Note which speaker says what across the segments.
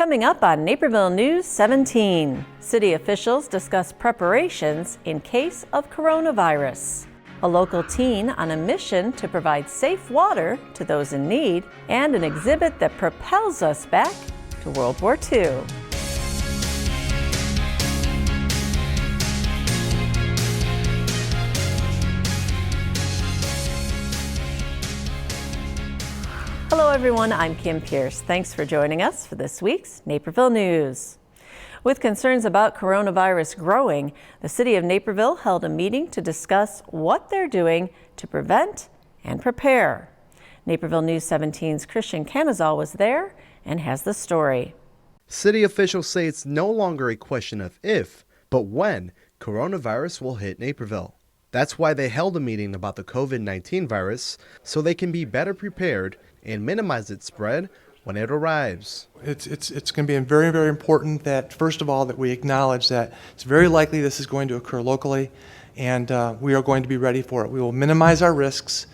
Speaker 1: Coming up on Naperville News 17, city officials discuss preparations in case of coronavirus. A local teen on a mission to provide safe water to those in need, and an exhibit that propels us back to World War II. Hello everyone, I'm Kim Pierce. Thanks for joining us for this week's Naperville News. With concerns about coronavirus growing, the city of Naperville held a meeting to discuss what they're doing to prevent and prepare. Naperville News 17's Christian Canizal was there and has the story.
Speaker 2: City officials say it's no longer a question of if, but when coronavirus will hit Naperville. That's why they held a meeting about the COVID-19 virus so they can be better prepared and minimize its spread when it arrives.
Speaker 3: It's going to be very, very important that, first of all, that we acknowledge that it's very likely this is going to occur locally, and we are going to be ready for it. We will minimize our risks,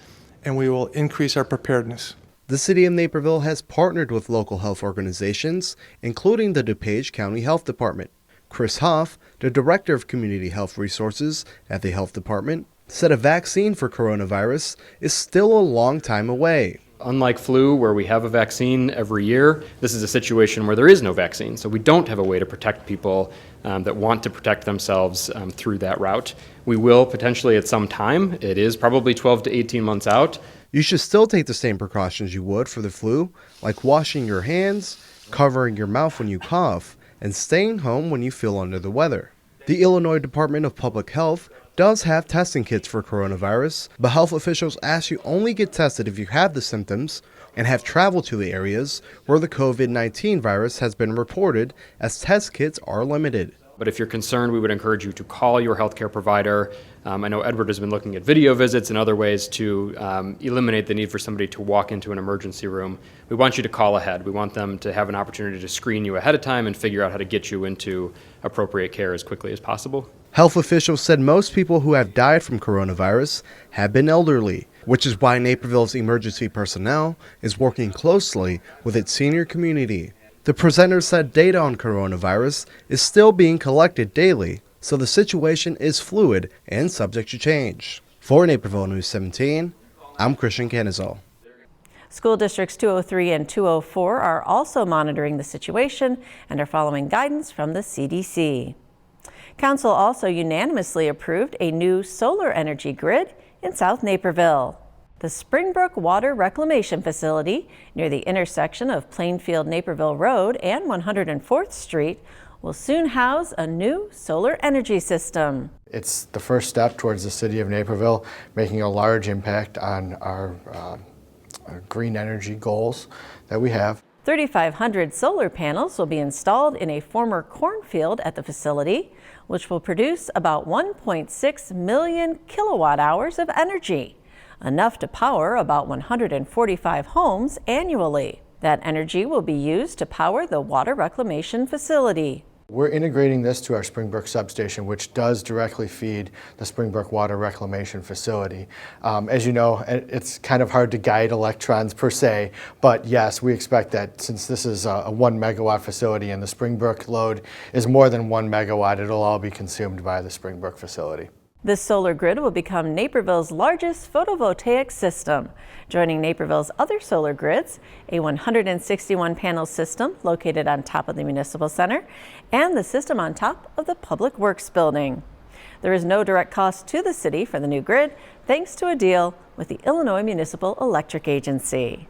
Speaker 3: and we will increase our preparedness.
Speaker 2: The city of Naperville has partnered with local health organizations, including the DuPage County Health Department. Chris Hoff, the Director of Community Health Resources at the Health Department, said a vaccine for coronavirus is still a long time away.
Speaker 4: Unlike flu, where we have a vaccine every year, this is a situation where there is no vaccine. So we don't have a way to protect people that want to protect themselves through that route. We will potentially at some time. It is probably 12 to 18 months out.
Speaker 2: You should still take the same precautions you would for the flu, like washing your hands, covering your mouth when you cough, and staying home when you feel under the weather. The Illinois Department of Public Health does have testing kits for coronavirus, but health officials ask you only get tested if you have the symptoms and have traveled to the areas where the COVID-19 virus has been reported, as test kits are limited.
Speaker 4: But if you're concerned, we would encourage you to call your healthcare provider. I know Edward has been looking at video visits and other ways to eliminate the need for somebody to walk into an emergency room. We want you to call ahead. We want them to have an opportunity to screen you ahead of time and figure out how to get you into appropriate care as quickly as possible.
Speaker 2: Health officials said most people who have died from coronavirus have been elderly, which is why Naperville's emergency personnel is working closely with its senior community. The presenter said data on coronavirus is still being collected daily, so the situation is fluid and subject to change. For Naperville News 17, I'm Christian Canizal.
Speaker 1: School districts 203 and 204 are also monitoring the situation and are following guidance from the CDC. Council also unanimously approved a new solar energy grid in South Naperville. The Springbrook Water Reclamation Facility near the intersection of Plainfield-Naperville Road and 104th Street will soon house a new solar energy system.
Speaker 5: It's the first step towards the city of Naperville making a large impact on our green energy goals that we have. 3,500
Speaker 1: solar panels will be installed in a former cornfield at the facility, which will produce about 1.6 million kilowatt hours of energy, enough to power about 145 homes annually. That energy will be used to power the water reclamation facility.
Speaker 5: We're integrating this to our Springbrook substation, which does directly feed the Springbrook Water Reclamation Facility. As you know, it's kind of hard to guide electrons per se, but yes, we expect that since this is a 1 megawatt facility and the Springbrook load is more than 1 megawatt, it'll all be consumed by the Springbrook facility.
Speaker 1: This solar grid will become Naperville's largest photovoltaic system, joining Naperville's other solar grids, a 161-panel system located on top of the Municipal Center, and the system on top of the Public Works building. There is no direct cost to the city for the new grid, thanks to a deal with the Illinois Municipal Electric Agency.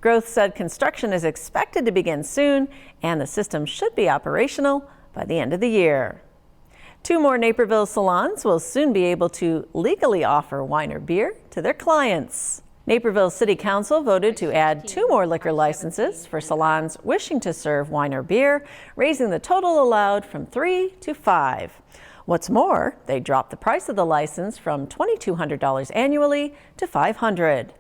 Speaker 1: Growth said construction is expected to begin soon, and the system should be operational by the end of the year. 2 more Naperville salons will soon be able to legally offer wine or beer to their clients. Naperville City Council voted to add 2 more liquor licenses for salons wishing to serve wine or beer, raising the total allowed from 3 to 5. What's more, they dropped the price of the license from $2,200 annually to $500.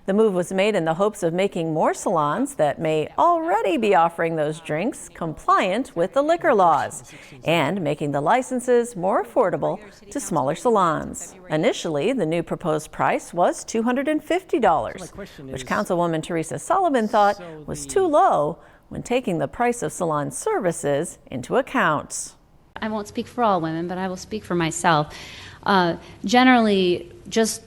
Speaker 1: The move was made in the hopes of making more salons that may already be offering those drinks compliant with the liquor laws and making the licenses more affordable to smaller salons. Initially, the new proposed price was $250, which Councilwoman Teresa Sullivan thought was too low when taking the price of salon services into account.
Speaker 6: I won't speak for all women, but I will speak for myself. Generally, just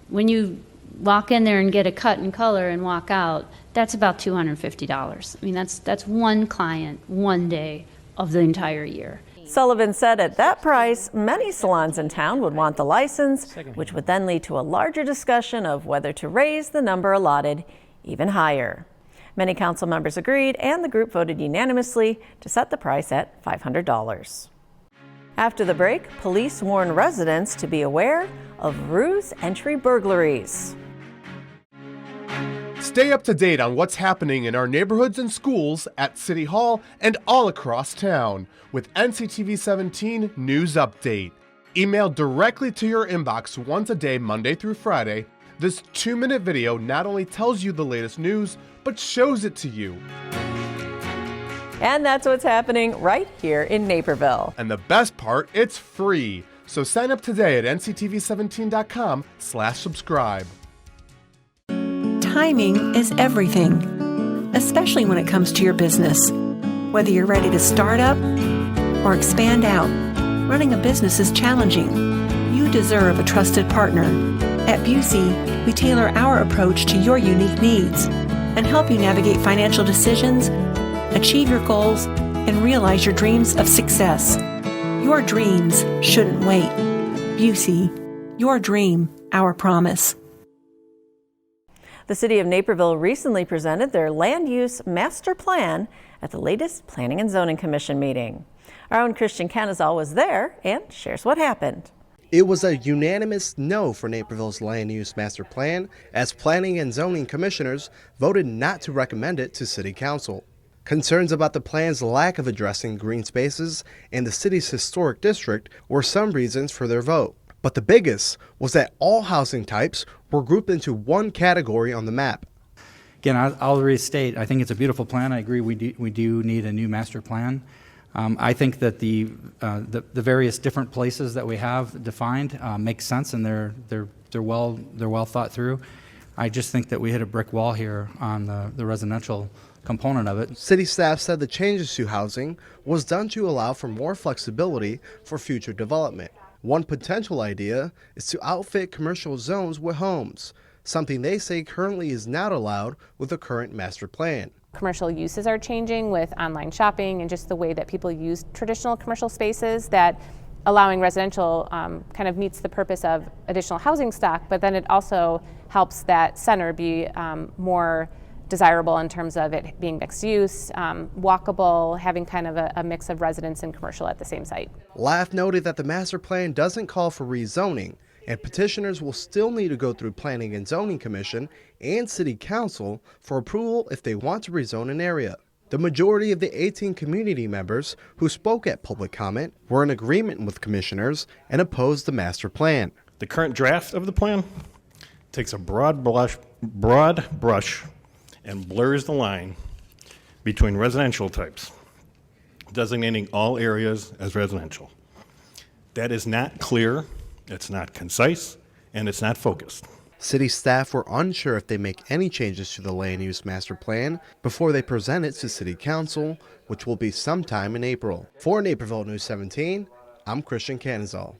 Speaker 6: when you walk in there and get a cut and color and walk out, that's about $250. I mean, that's one client, one day of the entire year.
Speaker 1: Sullivan said at that price, many salons in town would want the license, which would then lead to a larger discussion of whether to raise the number allotted even higher. Many council members agreed, and the group voted unanimously to set the price at $500. After the break, police warn residents to be aware of Rouge entry burglaries.
Speaker 7: Stay up to date on what's happening in our neighborhoods and schools at City Hall and all across town with NCTV 17 News Update. Emailed directly to your inbox once a day, Monday through Friday, this 2-minute video not only tells you the latest news, but shows it to you.
Speaker 1: And that's what's happening right here in Naperville.
Speaker 7: And the best part, it's free. So sign up today at nctv17.com/subscribe.
Speaker 8: Timing is everything, especially when it comes to your business. Whether you're ready to start up or expand out, running a business is challenging. You deserve a trusted partner. At Busey, we tailor our approach to your unique needs and help you navigate financial decisions, achieve your goals, and realize your dreams of success. Your dreams shouldn't wait. Busey, your dream, our promise.
Speaker 1: The City of Naperville recently presented their land use master plan at the latest Planning and Zoning Commission meeting. Our own Christian Canizal was there and shares what happened.
Speaker 2: It was a unanimous no for Naperville's land use master plan, as Planning and Zoning Commissioners voted not to recommend it to City Council. Concerns about the plan's lack of addressing green spaces and the city's historic district were some reasons for their vote. But the biggest was that all housing types were grouped into one category on the map.
Speaker 9: Again, I'll restate, I think it's a beautiful plan. I agree we do need a new master plan. I think that the various different places that we have defined make sense, and they're well thought through. I just think that we hit a brick wall here on the residential component of it.
Speaker 2: City staff said the changes to housing was done to allow for more flexibility for future development. One potential idea is to outfit commercial zones with homes, something they say currently is not allowed with the current master plan.
Speaker 10: Commercial uses are changing with online shopping and just the way that people use traditional commercial spaces, that allowing residential kind of meets the purpose of additional housing stock, but then it also helps that center be more desirable in terms of it being mixed use, walkable, having kind of a mix of residence and commercial at the same site.
Speaker 2: LAF noted that the master plan doesn't call for rezoning, and petitioners will still need to go through Planning and Zoning Commission and City Council for approval if they want to rezone an area. The majority of the 18 community members who spoke at public comment were in agreement with commissioners and opposed the master plan.
Speaker 11: The current draft of the plan takes a broad brush and blurs the line between residential types, designating all areas as residential. That is not clear, it's not concise, and it's not focused.
Speaker 2: City staff were unsure if they make any changes to the land use master plan before they present it to City Council, which will be sometime in April. For Naperville News 17, I'm Christian Canizal.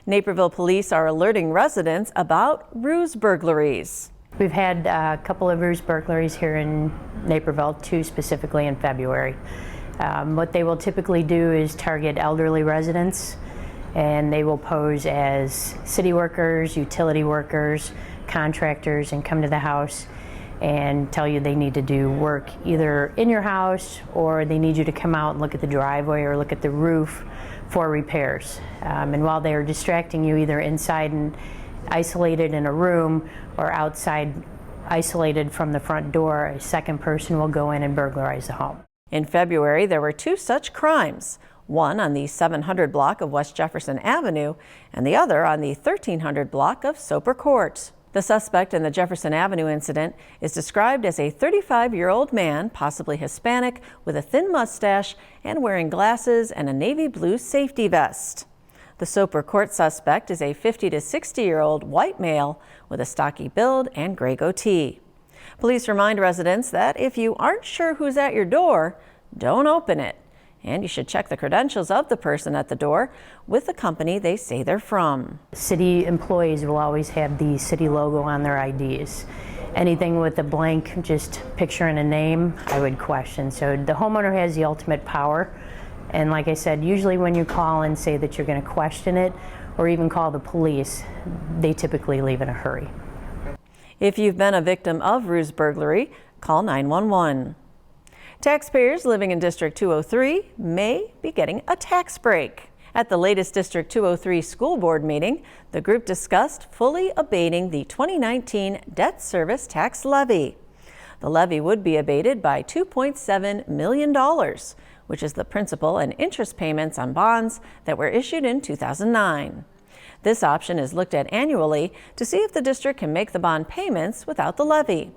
Speaker 1: Naperville police are alerting residents about Rouge burglaries.
Speaker 12: We've had a couple of Rouge burglaries here in Naperville, 2 specifically in February. What they will typically do is target elderly residents, and they will pose as city workers, utility workers, contractors, and come to the house and tell you they need to do work either in your house, or they need you to come out and look at the driveway or look at the roof for repairs. And while they are distracting you either inside and isolated in a room or outside isolated from the front door, a second person will go in and burglarize the home.
Speaker 1: In February, there were 2 such crimes, one on the 700 block of West Jefferson Avenue and the other on the 1300 block of Soper Court. The suspect in the Jefferson Avenue incident is described as a 35-year-old man, possibly Hispanic, with a thin mustache and wearing glasses and a navy blue safety vest. The Soper Court suspect is a 50 to 60-year-old white male with a stocky build and gray goatee. Police remind residents that if you aren't sure who's at your door, don't open it. And you should check the credentials of the person at the door with the company they say they're from.
Speaker 12: City employees will always have the city logo on their IDs. Anything with a blank, just picture and a name, I would question. So the homeowner has the ultimate power. And like I said, usually when you call and say that you're going to question it or even call the police, they typically leave in a hurry.
Speaker 1: If you've been a victim of Rouge Burglary, call 911. Taxpayers living in District 203 may be getting a tax break. At the latest District 203 school board meeting, the group discussed fully abating the 2019 debt service tax levy. The levy would be abated by $2.7 million, which is the principal and interest payments on bonds that were issued in 2009. This option is looked at annually to see if the district can make the bond payments without the levy.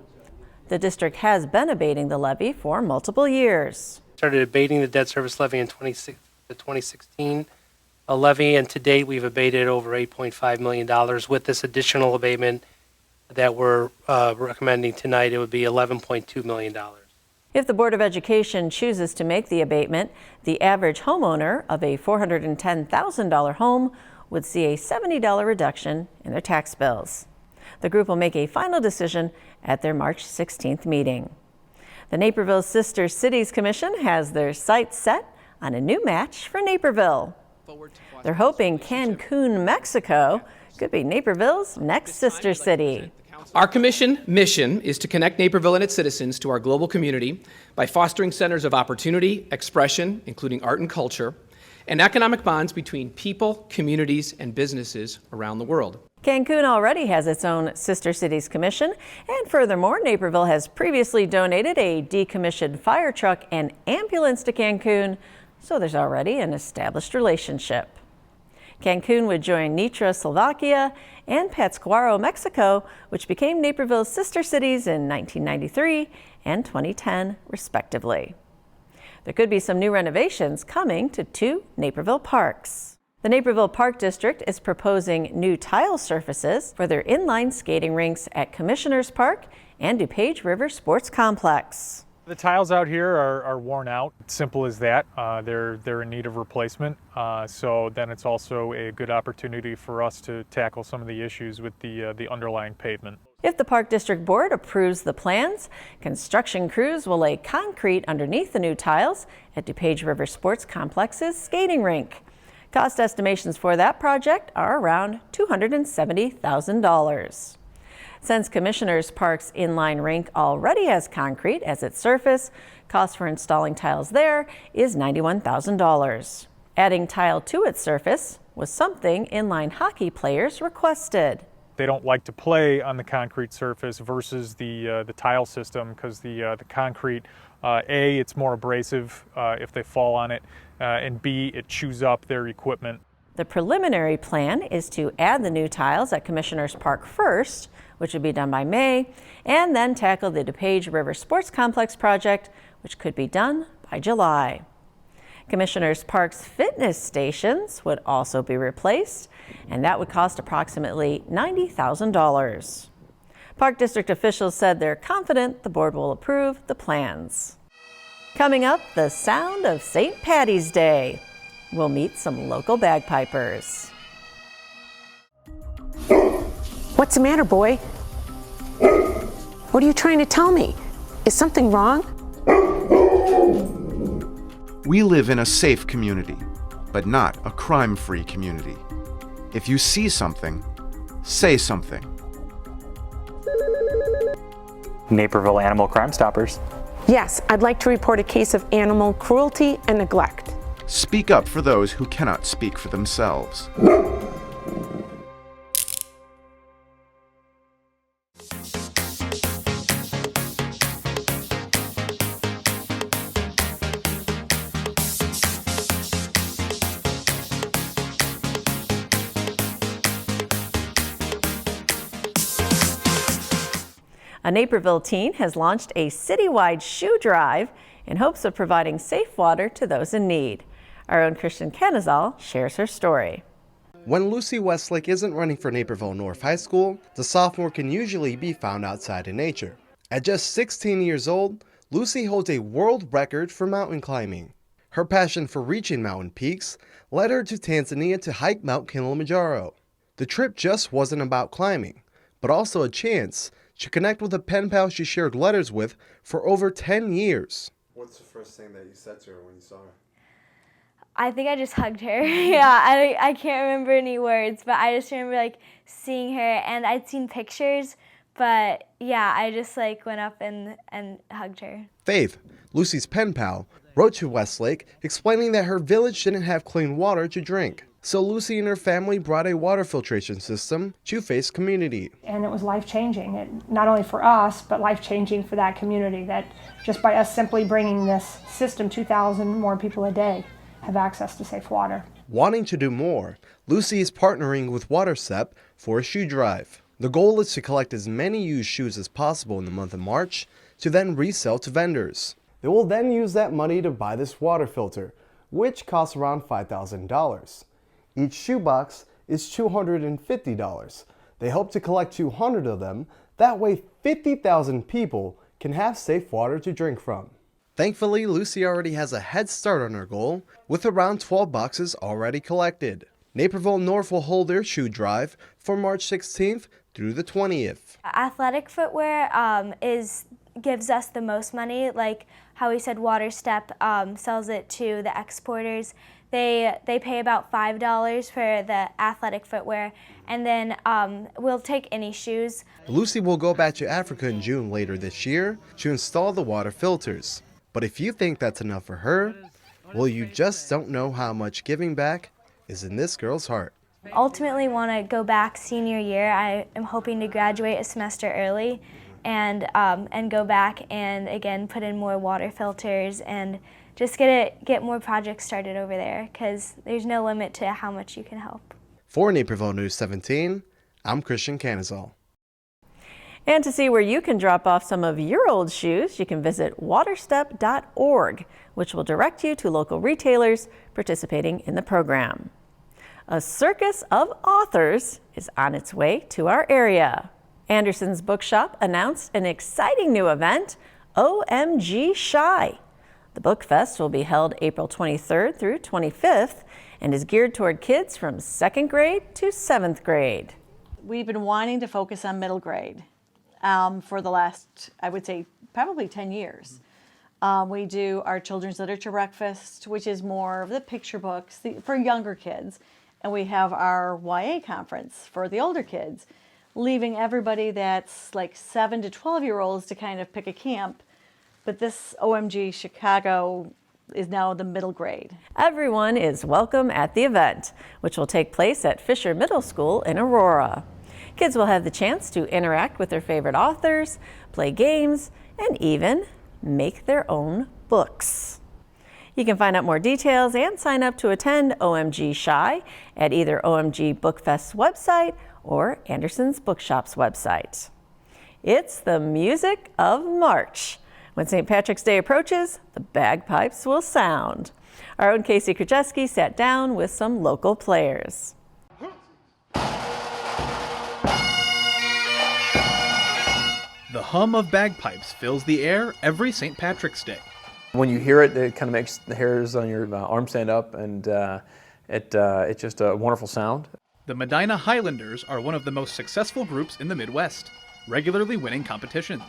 Speaker 1: The district has been abating the levy for multiple years.
Speaker 13: Started abating the debt service levy in 2016 levy, and to date we've abated over $8.5 million. With this additional abatement that we're recommending tonight, it would be $11.2 million.
Speaker 1: If the Board of Education chooses to make the abatement, the average homeowner of a $410,000 home would see a $70 reduction in their tax bills. The group will make a final decision at their March 16th meeting. The Naperville Sister Cities Commission has their sights set on a new match for Naperville. They're hoping Cancun, Mexico could be Naperville's next sister city.
Speaker 14: Our commission mission is to connect Naperville and its citizens to our global community by fostering centers of opportunity, expression, including art and culture, and economic bonds between people, communities, and businesses around the world.
Speaker 1: Cancun already has its own Sister Cities Commission, and furthermore, Naperville has previously donated a decommissioned fire truck and ambulance to Cancun, so there's already an established relationship. Cancun would join Nitra, Slovakia, and Pátzcuaro, Mexico, which became Naperville's sister cities in 1993 and 2010, respectively. There could be some new renovations coming to 2 Naperville parks. The Naperville Park District is proposing new tile surfaces for their inline skating rinks at Commissioners Park and DuPage River Sports Complex.
Speaker 15: The tiles out here are worn out. Simple as that. They're in need of replacement. So then it's also a good opportunity for us to tackle some of the issues with the underlying pavement.
Speaker 1: If the Park District Board approves the plans, construction crews will lay concrete underneath the new tiles at DuPage River Sports Complex's skating rink. Cost estimations for that project are around $270,000. Since Commissioners Park's inline rink already has concrete as its surface, cost for installing tiles there is $91,000. Adding tile to its surface was something inline hockey players requested.
Speaker 15: They don't like to play on the concrete surface versus the tile system because the concrete, A, it's more abrasive if they fall on it, and B, it chews up their equipment.
Speaker 1: The preliminary plan is to add the new tiles at Commissioners Park first, which would be done by May, and then tackle the DuPage River Sports Complex project, which could be done by July. Commissioners Park's fitness stations would also be replaced, and that would cost approximately $90,000. Park District officials said they're confident the board will approve the plans. Coming up, the sound of St. Patty's Day. We'll meet some local bagpipers.
Speaker 16: What's the matter, boy? What are you trying to tell me? Is something wrong?
Speaker 17: We live in a safe community, but not a crime-free community. If you see something, say something.
Speaker 18: Naperville Animal Crime Stoppers.
Speaker 16: Yes, I'd like to report a case of animal cruelty and neglect.
Speaker 17: Speak up for those who cannot speak for themselves.
Speaker 1: A Naperville teen has launched a citywide shoe drive in hopes of providing safe water to those in need. Our own Christian Canizal shares her story.
Speaker 2: When Lucy Westlake isn't running for Naperville North High School, the sophomore can usually be found outside in nature. At just 16 years old, Lucy holds a world record for mountain climbing. Her passion for reaching mountain peaks led her to Tanzania to hike Mount Kilimanjaro. The trip just wasn't about climbing, but also a chance to connect with a pen pal she shared letters with for over 10 years. What's the first thing that you said to her when you saw her?
Speaker 19: I think I just hugged her. Yeah, I can't remember any words, but I just remember like seeing her, and I'd seen pictures, but yeah, I just like went up and hugged her.
Speaker 2: Faith, Lucy's pen pal, wrote to Westlake explaining that her village didn't have clean water to drink. So Lucy and her family brought a water filtration system to Faith's community.
Speaker 20: And it was life-changing, not only for us, but life-changing for that community, that just by us simply bringing this system, 2,000 more people a day have access to safe water.
Speaker 2: Wanting to do more, Lucy is partnering with WaterStep for a shoe drive. The goal is to collect as many used shoes as possible in the month of March to then resell to vendors. They will then use that money to buy this water filter, which costs around $5,000. Each shoebox is $250. They hope to collect 200 of them. That way 50,000 people can have safe water to drink from. Thankfully, Lucy already has a head start on her goal, with around 12 boxes already collected. Naperville North will hold their shoe drive from March 16th through the 20th.
Speaker 19: Athletic footwear gives us the most money, like how we said WaterStep sells it to the exporters. They pay about $5 for the athletic footwear, and then we'll take any shoes.
Speaker 2: Lucy will go back to Africa in June later this year to install the water filters. But if you think that's enough for her, well, you just don't know how much giving back is in this girl's heart.
Speaker 19: Ultimately want to go back senior year. I am hoping to graduate a semester early and go back and again put in more water filters and just get more projects started over there, because there's no limit to how much you can help.
Speaker 2: For Naperville News 17, I'm Christian Canizal.
Speaker 1: And to see where you can drop off some of your old shoes, you can visit waterstep.org, which will direct you to local retailers participating in the program. A circus of authors is on its way to our area. Anderson's Bookshop announced an exciting new event, OMG Shy. The Book Fest will be held April 23rd through 25th and is geared toward kids from 2nd grade to 7th grade.
Speaker 21: We've been wanting to focus on middle grade for the last, I would say, probably 10 years. We do our children's literature breakfast, which is more of the picture books for younger kids. And we have our YA conference for the older kids, leaving everybody that's like 7 to 12-year-olds to kind of pick a camp. But this OMG Chicago is now the middle grade.
Speaker 1: Everyone is welcome at the event, which will take place at Fisher Middle School in Aurora. Kids will have the chance to interact with their favorite authors, play games, and even make their own books. You can find out more details and sign up to attend OMG Shy at either OMG Book Fest's website or Anderson's Bookshop's website. It's the music of March. When St. Patrick's Day approaches, the bagpipes will sound. Our own Casey Krajewski sat down with some local players.
Speaker 22: The hum of bagpipes fills the air every St. Patrick's Day.
Speaker 23: When you hear it, it kind of makes the hairs on your arm stand up, and it's just a wonderful sound.
Speaker 22: The Medina Highlanders are one of the most successful groups in the Midwest, regularly winning competitions.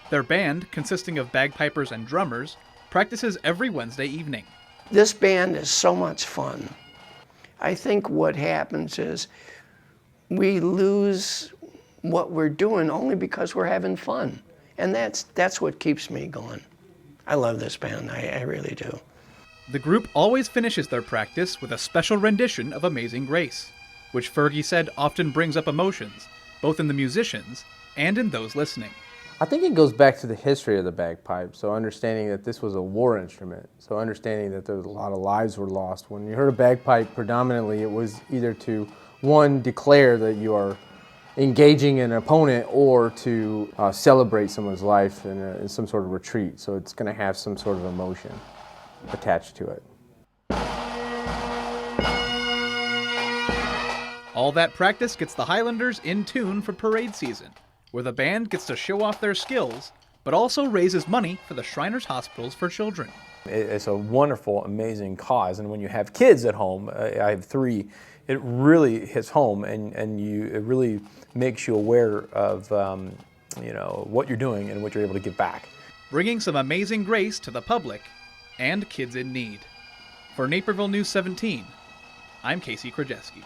Speaker 22: Their band, consisting of bagpipers and drummers, practices every Wednesday evening.
Speaker 24: This band is so much fun. I think what happens is we lose what we're doing only because we're having fun. And that's what keeps me going. I love this band, I really do.
Speaker 22: The group always finishes their practice with a special rendition of Amazing Grace, which Fergie said often brings up emotions, both in the musicians and in those listening.
Speaker 25: I think it goes back to the history of the bagpipe, so understanding that this was a war instrument, so understanding that there was a lot of lives were lost. When you heard a bagpipe, predominantly it was either to, one, declare that you are engaging an opponent, or to celebrate someone's life in some sort of retreat, so it's going to have some sort of emotion attached to it.
Speaker 22: All that practice gets the Highlanders in tune for parade season, where the band gets to show off their skills but also raises money for the Shriners Hospitals for Children.
Speaker 23: It's a wonderful, amazing cause, and when you have kids at home, I have 3, it really hits home, and it really makes you aware of what you're doing and what you're able to give back.
Speaker 22: Bringing some amazing grace to the public and kids in need. For Naperville News 17, I'm Casey Krajewski.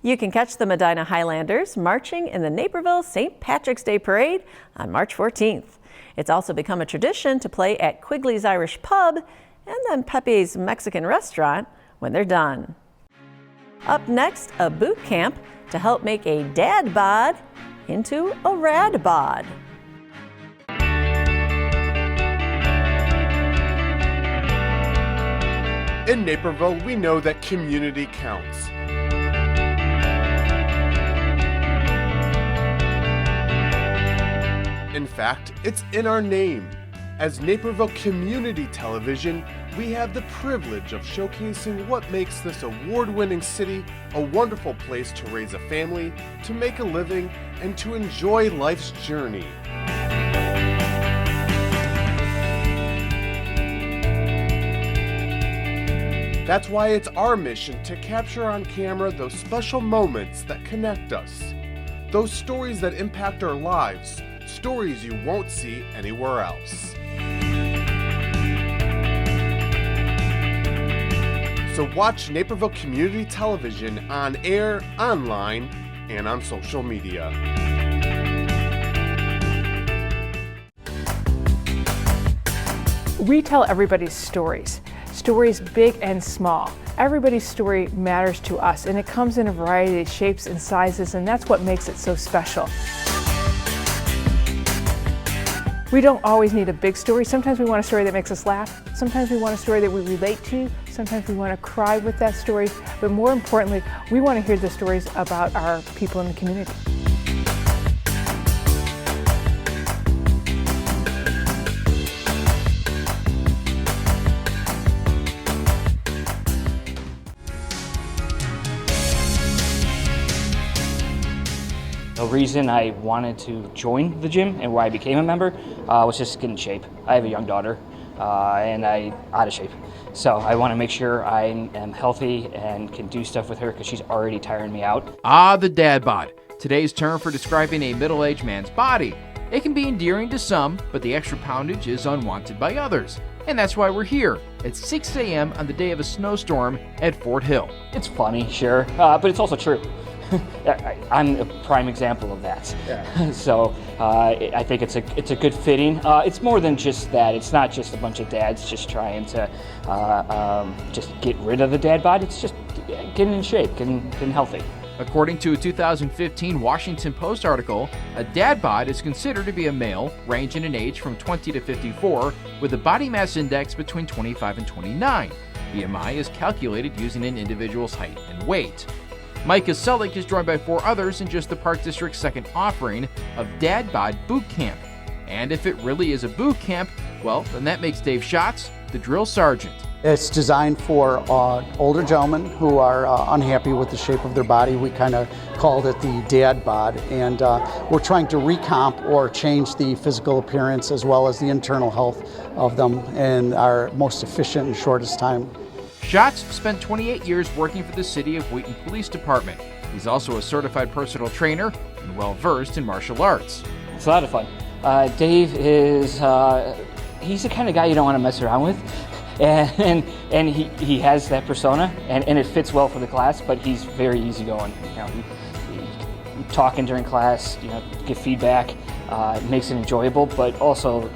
Speaker 1: You can catch the Medina Highlanders marching in the Naperville St. Patrick's Day Parade on March 14th. It's also become a tradition to play at Quigley's Irish Pub and then Pepe's Mexican Restaurant when they're done. Up next, a boot camp to help make a dad bod into a rad bod.
Speaker 3: In Naperville, we know that community counts. In fact, it's in our name. As Naperville Community Television, we have the privilege of showcasing what makes this award-winning city a wonderful place to raise a family, to make a living, and to enjoy life's journey. That's why it's our mission to capture on camera those special moments that connect us, those stories that impact our lives, stories you won't see anywhere else. So watch Naperville Community Television on air, online, and on social media.
Speaker 4: We tell everybody's stories big and small. Everybody's story matters to us, and it comes in a variety of shapes and sizes, and that's what makes it so special. We don't always need a big story. Sometimes we want a story that makes us laugh. Sometimes we want a story that we relate to. Sometimes we want to cry with that story. But more importantly, we want to hear the stories about our people in the community.
Speaker 5: The reason I wanted to join the gym and why I became a member was just to get in shape. I have a young daughter and I'm out of shape. So I want to make sure I am healthy and can do stuff with her because she's already tiring me out.
Speaker 6: Ah, the dad bod, today's term for describing a middle-aged man's body. It can be endearing to some, but the extra poundage is unwanted by others. And that's why we're here at 6 a.m. on the day of a snowstorm at Fort Hill.
Speaker 5: It's funny, sure, but it's also true. I'm a prime example of that. Yeah. So I think it's a good fitting. It's more than just that. It's not just a bunch of dads just trying to just get rid of the dad bod. It's just getting in shape, getting healthy.
Speaker 6: According to a 2015 Washington Post article, a dad bod is considered to be a male ranging in age from 20 to 54 with a body mass index between 25 and 29. BMI is calculated using an individual's height and weight. Micah Selleck is joined by 4 others in just the Park District's second offering of Dad Bod Boot Camp. And if it really is a boot camp, well, then that makes Dave Schatz the drill sergeant.
Speaker 7: It's designed for older gentlemen who are unhappy with the shape of their body. We kind of called it the dad bod, and we're trying to recomp or change the physical appearance as well as the internal health of them in our most efficient and shortest time.
Speaker 6: Schatz spent 28 years working for the City of Wheaton Police Department. He's also a certified personal trainer and well-versed in martial arts.
Speaker 5: It's a lot of fun. Dave is, he's the kind of guy you don't want to mess around with. And he has that persona, and it fits well for the class, but he's very easygoing. You know, he talking during class, give feedback, makes it enjoyable, but also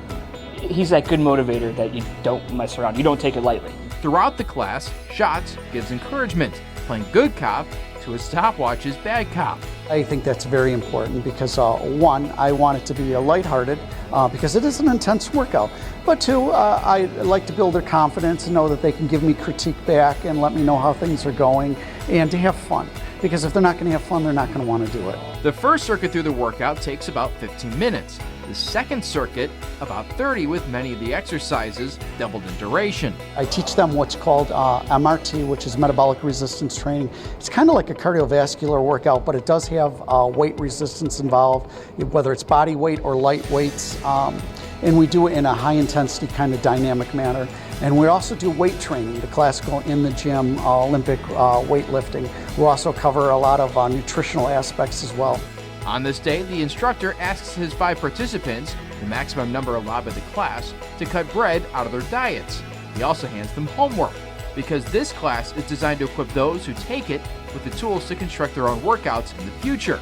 Speaker 5: he's that good motivator that you don't mess around. You don't take it lightly.
Speaker 6: Throughout the class, Schatz gives encouragement, playing good cop to a stopwatch's bad cop.
Speaker 7: I think that's very important because one, I want it to be lighthearted because it is an intense workout. But two, I like to build their confidence and know that they can give me critique back and let me know how things are going and to have fun. Because if they're not going to have fun, they're not going to want to do it.
Speaker 6: The first circuit through the workout takes about 15 minutes. The second circuit, about 30, with many of the exercises doubled in duration.
Speaker 7: I teach them what's called MRT, which is metabolic resistance training. It's kind of like a cardiovascular workout, but it does have weight resistance involved, whether it's body weight or light weights. And we do it in a high intensity kind of dynamic manner. And we also do weight training, the classical in the gym, Olympic weightlifting. We also cover a lot of nutritional aspects as well.
Speaker 6: On this day, the instructor asks his 5 participants, the maximum number allowed by the class, to cut bread out of their diets. He also hands them homework, because this class is designed to equip those who take it with the tools to construct their own workouts in the future.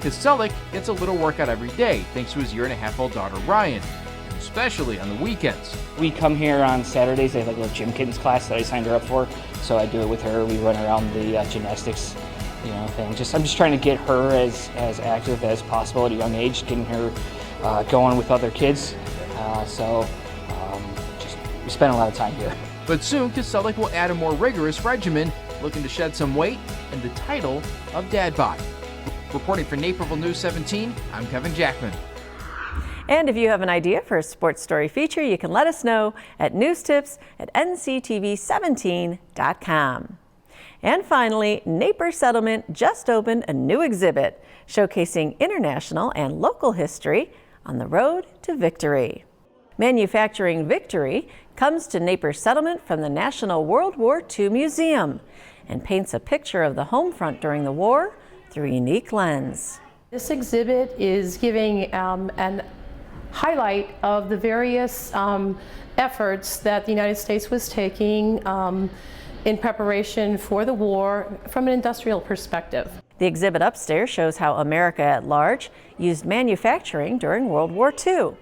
Speaker 6: Kaselik gets a little workout every day thanks to his 1.5-year-old daughter Ryan, and especially on the weekends.
Speaker 5: We come here on Saturdays. They have like a little gym kittens class that I signed her up for, so I do it with her. We run around the gymnastics thing. I'm just trying to get her as active as possible at a young age, getting her going with other kids. We spend a lot of time here.
Speaker 6: But soon, Kaselik will add a more rigorous regimen, looking to shed some weight and the title of Dad Bod. Reporting for Naperville News 17, I'm Kevin Jackman.
Speaker 1: And if you have an idea for a sports story feature, you can let us know at newstips@nctv17.com. And finally, Naper Settlement just opened a new exhibit showcasing international and local history on the road to victory. Manufacturing Victory comes to Naper Settlement from the National World War II Museum and paints a picture of the home front during the war through a unique lens.
Speaker 8: This exhibit is giving an highlight of the various efforts that the United States was taking in preparation for the war from an industrial perspective.
Speaker 1: The exhibit upstairs shows how America at large used manufacturing during World War II.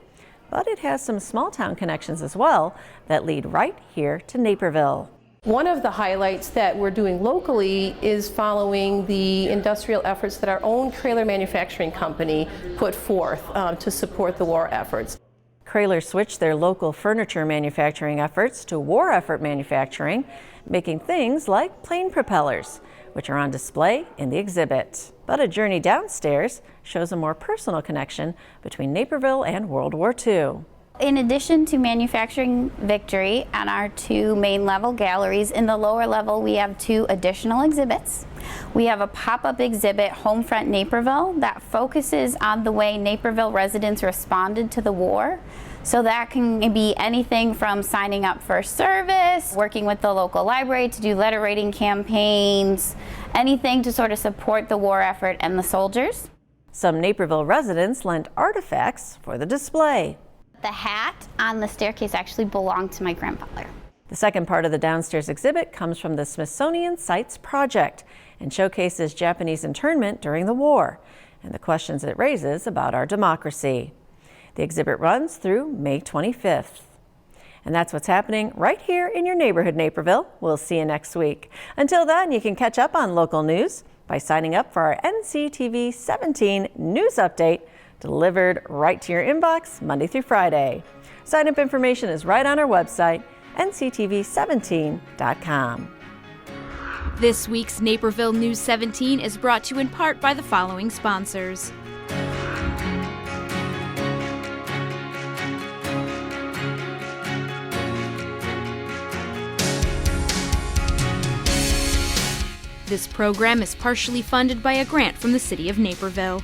Speaker 1: But it has some small-town connections as well that lead right here to Naperville.
Speaker 8: One of the highlights that we're doing locally is following the industrial efforts that our own trailer manufacturing company put forth to support the war efforts.
Speaker 1: Kraler switched their local furniture manufacturing efforts to war effort manufacturing, making things like plane propellers, which are on display in the exhibit. But a journey downstairs shows a more personal connection between Naperville and World War II.
Speaker 9: In addition to Manufacturing Victory and our 2 main level galleries, in the lower level we have 2 additional exhibits. We have a pop-up exhibit, Homefront Naperville, that focuses on the way Naperville residents responded to the war. So that can be anything from signing up for service, working with the local library to do letter writing campaigns, anything to sort of support the war effort and the soldiers.
Speaker 1: Some Naperville residents lent artifacts for the display.
Speaker 9: The hat on the staircase actually belonged to my grandfather.
Speaker 1: The second part of the downstairs exhibit comes from the Smithsonian Sites Project and showcases Japanese internment during the war and the questions it raises about our democracy. The exhibit runs through May 25th. And that's what's happening right here in your neighborhood, Naperville. We'll see you next week. Until then, you can catch up on local news by signing up for our NCTV 17 news update, delivered right to your inbox Monday through Friday. Sign-up information is right on our website, nctv17.com.
Speaker 10: This week's Naperville News 17 is brought to you in part by the following sponsors. This program is partially funded by a grant from the City of Naperville.